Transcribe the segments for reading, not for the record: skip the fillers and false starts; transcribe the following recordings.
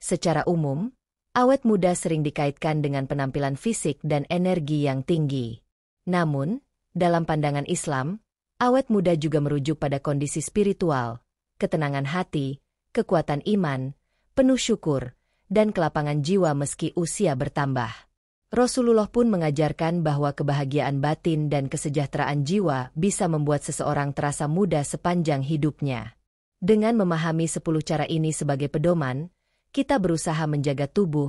Secara umum, awet muda sering dikaitkan dengan penampilan fisik dan energi yang tinggi. Namun, dalam pandangan Islam, awet muda juga merujuk pada kondisi spiritual, ketenangan hati, kekuatan iman, penuh syukur, dan kelapangan jiwa meski usia bertambah. Rasulullah pun mengajarkan bahwa kebahagiaan batin dan kesejahteraan jiwa bisa membuat seseorang terasa muda sepanjang hidupnya. Dengan memahami 10 cara ini sebagai pedoman, kita berusaha menjaga tubuh,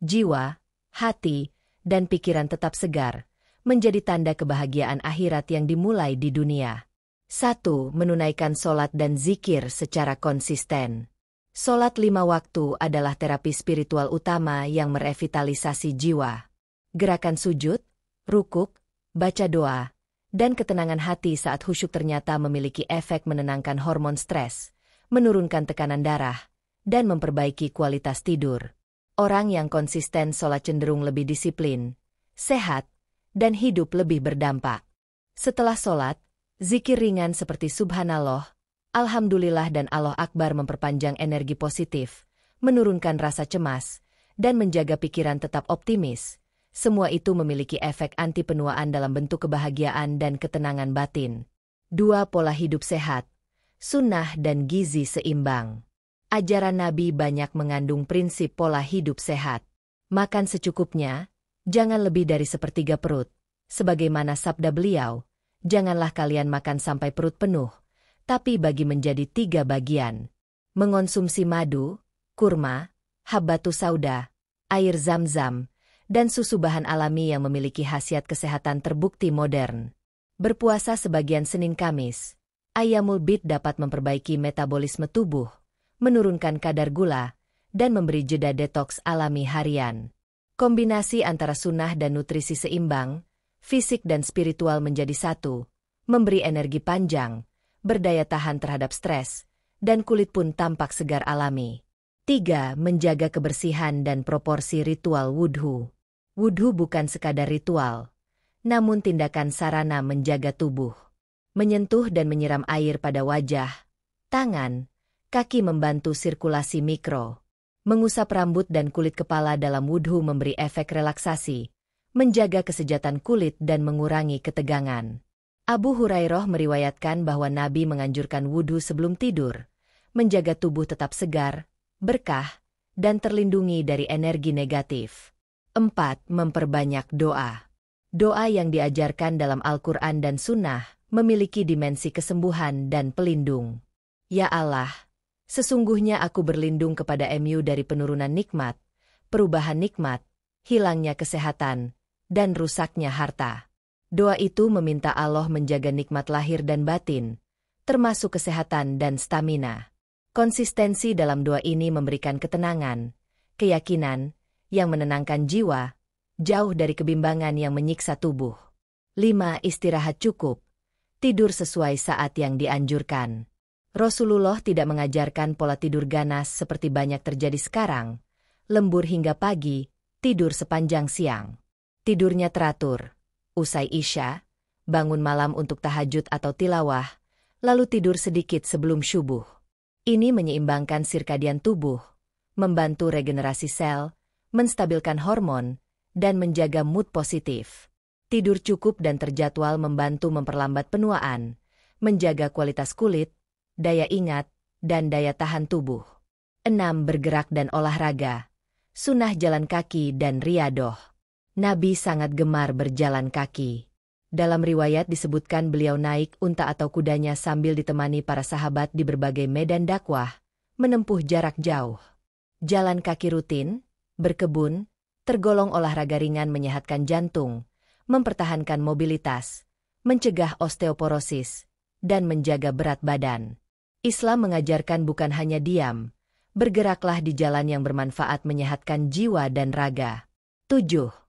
jiwa, hati, dan pikiran tetap segar, menjadi tanda kebahagiaan akhirat yang dimulai di dunia. 1. Menunaikan sholat dan zikir secara konsisten. Sholat 5 waktu adalah terapi spiritual utama yang merevitalisasi jiwa. Gerakan sujud, rukuk, baca doa, dan ketenangan hati saat khusyuk ternyata memiliki efek menenangkan hormon stres, menurunkan tekanan darah, dan memperbaiki kualitas tidur. Orang yang konsisten sholat cenderung lebih disiplin, sehat, dan hidup lebih berdampak. Setelah sholat, zikir ringan seperti Subhanallah, Alhamdulillah dan Allah Akbar memperpanjang energi positif, menurunkan rasa cemas, dan menjaga pikiran tetap optimis. Semua itu memiliki efek anti penuaan dalam bentuk kebahagiaan dan ketenangan batin. 2. Pola hidup sehat, sunnah dan gizi seimbang. Ajaran Nabi banyak mengandung prinsip pola hidup sehat. Makan secukupnya, jangan lebih dari sepertiga perut. Sebagaimana sabda beliau, janganlah kalian makan sampai perut penuh, tapi bagi menjadi 3 bagian. Mengonsumsi madu, kurma, habbatus sauda, air zam-zam, dan susu bahan alami yang memiliki khasiat kesehatan terbukti modern. Berpuasa sebagian Senin Kamis. Ayyamul Bid dapat memperbaiki metabolisme tubuh, menurunkan kadar gula, dan memberi jeda detoks alami harian. Kombinasi antara sunnah dan nutrisi seimbang, fisik dan spiritual menjadi satu, memberi energi panjang, berdaya tahan terhadap stres, dan kulit pun tampak segar alami. 3. Menjaga kebersihan dan proporsi ritual wudhu. Wudhu bukan sekadar ritual, namun tindakan sarana menjaga tubuh. Menyentuh dan menyiram air pada wajah, tangan, kaki membantu sirkulasi mikro. Mengusap rambut dan kulit kepala dalam wudhu memberi efek relaksasi, menjaga kesejahteraan kulit dan mengurangi ketegangan. Abu Hurairah meriwayatkan bahwa Nabi menganjurkan wudhu sebelum tidur, menjaga tubuh tetap segar, berkah, dan terlindungi dari energi negatif. 4. Memperbanyak doa. Doa yang diajarkan dalam Al-Quran dan Sunnah memiliki dimensi kesembuhan dan pelindung. Ya Allah, sesungguhnya aku berlindung kepada MU dari penurunan nikmat, perubahan nikmat, hilangnya kesehatan, dan rusaknya harta. Doa itu meminta Allah menjaga nikmat lahir dan batin, termasuk kesehatan dan stamina. Konsistensi dalam doa ini memberikan ketenangan, keyakinan, yang menenangkan jiwa, jauh dari kebimbangan yang menyiksa tubuh. 5. Istirahat cukup, tidur sesuai saat yang dianjurkan. Rasulullah tidak mengajarkan pola tidur ganas seperti banyak terjadi sekarang, lembur hingga pagi, tidur sepanjang siang. Tidurnya teratur. Usai Isya, bangun malam untuk tahajud atau tilawah, lalu tidur sedikit sebelum syubuh. Ini menyeimbangkan sirkadian tubuh, membantu regenerasi sel, menstabilkan hormon, dan menjaga mood positif. Tidur cukup dan terjadwal membantu memperlambat penuaan, menjaga kualitas kulit, daya ingat, dan daya tahan tubuh. 6. Bergerak dan olahraga, sunnah jalan kaki dan riyadoh. Nabi sangat gemar berjalan kaki. Dalam riwayat disebutkan beliau naik unta atau kudanya sambil ditemani para sahabat di berbagai medan dakwah, menempuh jarak jauh. Jalan kaki rutin, berkebun, tergolong olahraga ringan menyehatkan jantung, mempertahankan mobilitas, mencegah osteoporosis, dan menjaga berat badan. Islam mengajarkan bukan hanya diam, bergeraklah di jalan yang bermanfaat menyehatkan jiwa dan raga. 7.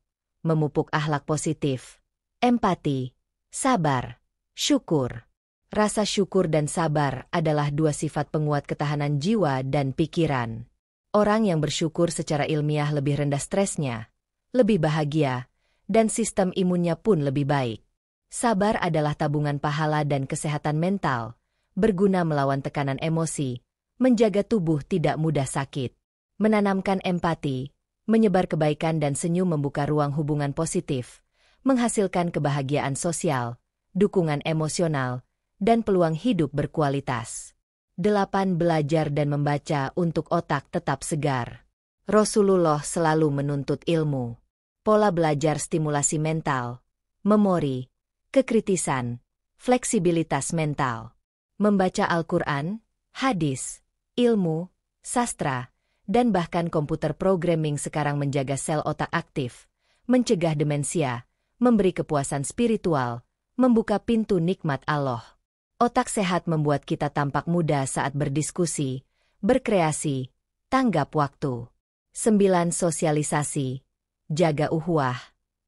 Memupuk akhlak positif, empati, sabar, syukur. Rasa syukur dan sabar adalah 2 sifat penguat ketahanan jiwa dan pikiran. Orang yang bersyukur secara ilmiah lebih rendah stresnya, lebih bahagia, dan sistem imunnya pun lebih baik. Sabar adalah tabungan pahala dan kesehatan mental, berguna melawan tekanan emosi, menjaga tubuh tidak mudah sakit. menanamkan empati, menyebar kebaikan dan senyum membuka ruang hubungan positif, menghasilkan kebahagiaan sosial, dukungan emosional, dan peluang hidup berkualitas. 8. Belajar dan membaca untuk otak tetap segar. Rasulullah selalu menuntut ilmu. Pola belajar stimulasi mental, memori, kekritisan, fleksibilitas mental. Membaca Al-Quran, hadis, ilmu, sastra, dan bahkan komputer programming sekarang menjaga sel otak aktif, mencegah demensia, memberi kepuasan spiritual, membuka pintu nikmat Allah. Otak sehat membuat kita tampak muda saat berdiskusi, berkreasi, tanggap waktu. 9. Sosialisasi. Jaga ukhuwah,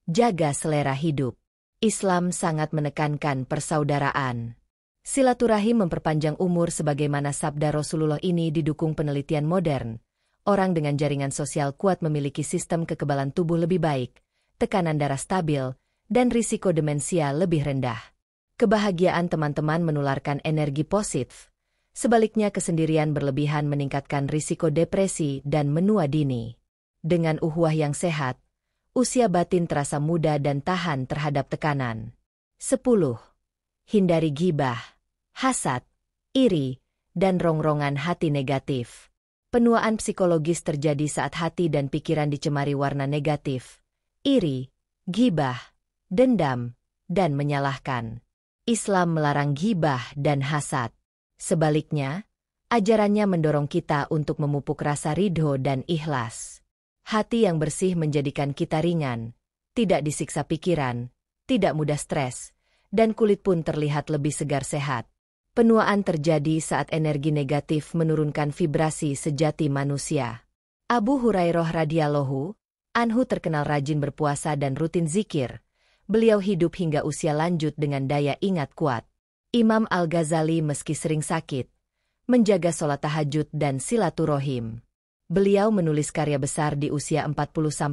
jaga selera hidup. Islam sangat menekankan persaudaraan. Silaturahim memperpanjang umur sebagaimana sabda Rasulullah ini didukung penelitian modern. Orang dengan jaringan sosial kuat memiliki sistem kekebalan tubuh lebih baik, tekanan darah stabil, dan risiko demensia lebih rendah. Kebahagiaan teman-teman menularkan energi positif. Sebaliknya kesendirian berlebihan meningkatkan risiko depresi dan menua dini. Dengan ukhuwah yang sehat, usia batin terasa muda dan tahan terhadap tekanan. 10. Hindari ghibah, hasad, iri, dan rongrongan hati negatif. Penuaan psikologis terjadi saat hati dan pikiran dicemari warna negatif, iri, ghibah, dendam, dan menyalahkan. Islam melarang ghibah dan hasad. Sebaliknya, ajarannya mendorong kita untuk memupuk rasa ridho dan ikhlas. Hati yang bersih menjadikan kita ringan, tidak disiksa pikiran, tidak mudah stres, dan kulit pun terlihat lebih segar sehat. Penuaan terjadi saat energi negatif menurunkan vibrasi sejati manusia. Abu Hurairah radhiyallahu anhu terkenal rajin berpuasa dan rutin zikir. Beliau hidup hingga usia lanjut dengan daya ingat kuat. Imam Al-Ghazali meski sering sakit, menjaga sholat tahajud dan silaturahim. Beliau menulis karya besar di usia 40-50.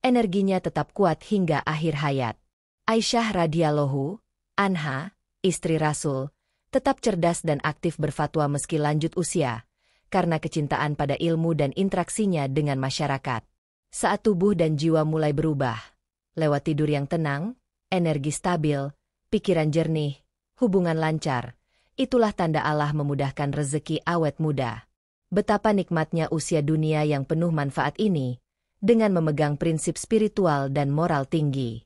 Energinya tetap kuat hingga akhir hayat. Aisyah radhiyallahu anha, istri Rasul, tetap cerdas dan aktif berfatwa meski lanjut usia, karena kecintaan pada ilmu dan interaksinya dengan masyarakat. Saat tubuh dan jiwa mulai berubah, lewat tidur yang tenang, energi stabil, pikiran jernih, hubungan lancar, itulah tanda Allah memudahkan rezeki awet muda. Betapa nikmatnya usia dunia yang penuh manfaat ini, dengan memegang prinsip spiritual dan moral tinggi.